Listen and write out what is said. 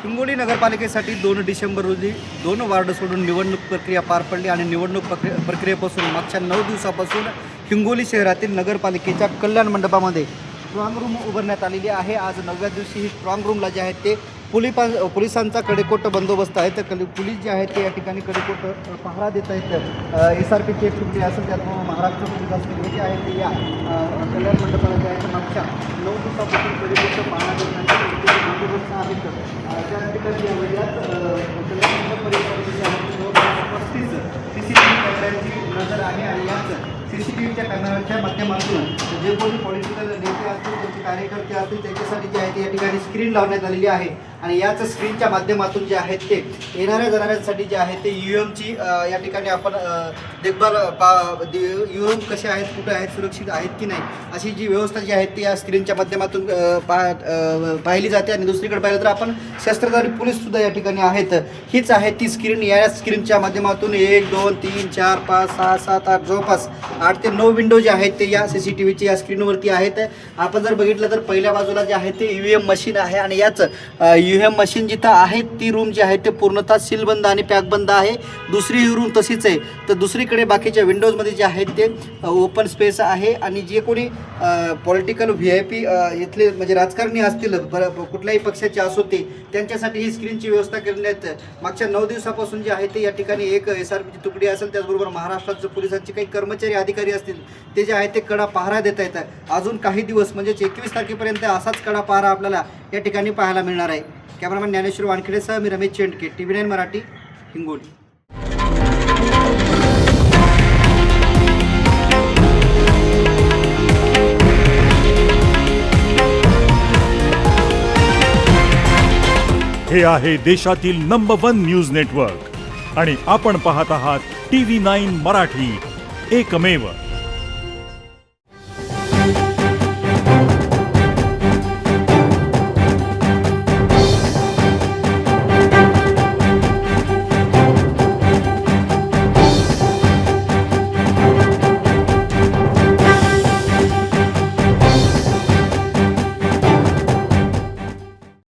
हिंगोली नगरपालिकेसाठी 2 डिसेंबर रोजी 2 वार्ड सोडून निवडणूक प्रक्रिया पार पडली आणि निवडणूक प्रक्रियेपासून मागच्या 9 दिवसापासून हिंगोली शहरातील नगरपालिकेच्या कल्याण मंडपामध्ये स्ट्रॉंग रूम उभारण्यात आलेली आहे। आज 9व्या दिवशी ही स्ट्रॉंग रूमला जे आहे ते पोलिसांचा कडेकोट बंदोबस्त आहे। तर पोलीस जे आहेत ते या ठिकाणी कडेकोट पहारा देत आहेत। SRPची एक तुकडी असेल, त्याचबरोबर महाराष्ट्र पोलीस असतील, हे जे आहे ते या कल्याण मंडपाला जे आहे मागच्या 9 दिवसापासून कडेकोट पहारा देण्याचे बंदोबस्त आहेत। त्या ठिकाणी या वेळात कल्याण मंडप परिसरामध्ये जे आहे ते 35 CCTV कॅमेऱ्यांची नजर आहे आणि याच CCTVच्या कॅमेऱ्यांच्या माध्यमातून जे कोणी पॉलिटिकल नेते असतील, त्यांचे कार्यकर्ते असतील, त्यांच्यासाठी जे आहे ते या ठिकाणी स्क्रीन लावण्यात आलेली आहे आणि याच स्क्रीनच्या माध्यमातून जे आहेत ते येणाऱ्या जाणाऱ्यांसाठी जे आहे ते UMची या ठिकाणी आपण देखभाल UM कसे आहेत, कुठे आहेत, सुरक्षित आहेत की नाही, अशी जी व्यवस्था जी आहे ती या स्क्रीनच्या माध्यमातून पाहिली जाते। आणि दुसरीकडे पाहिलं तर आपण शस्त्रधारी पोलीससुद्धा या ठिकाणी आहेत। हीच आहे ती स्क्रीन। या स्क्रीनच्या माध्यमातून 1 2 3 4 5 6 7 8 जवळपास 8 ते 9 विंडो जे आहेत ते या CCTVची या स्क्रीनवरती आहेत। आपण जर बघितलं तर पहिल्या बाजूला जे आहे ते UM मशीन आहे आणि याच UM मशीन जिथं आहे ती रूम जी आहे ते पूर्णतः सीलबंद आणि पॅकबंद आहे। दुसरी रूम तशीच आहे। तर दुसरीकडे बाकीच्या विंडोजमध्ये जे आहेत ते ओपन स्पेस आहे आणि जे कोणी पॉलिटिकल VIP इथले म्हणजे राजकारणी असतील, कुठल्याही पक्षाचे असो ते, त्यांच्यासाठी ही स्क्रीनची व्यवस्था करण्यात मागच्या 9 दिवसापासून जे आहे ते या ठिकाणी एक SRPची तुकडी असेल, त्याचबरोबर महाराष्ट्राचे पोलिसांचे काही कर्मचारी अधिकारी असतील, ते जे आहे ते कडा पहारा देत आहेत। अजून काही दिवस म्हणजे 21 तारखेपर्यंत असाच कडा पहारा आपल्याला या ठिकाणी पाहायला मिळणार आहे। कॅमेरामॅन ज्ञानेश्वर वानखेडेसह मी रमेश चेंडके, TV9 मराठी, हिंगोली। हे आहे देशातील नंबर 1 न्यूज नेटवर्क आणि आपण पाहत आहात TV9 मराठी, एकमेव।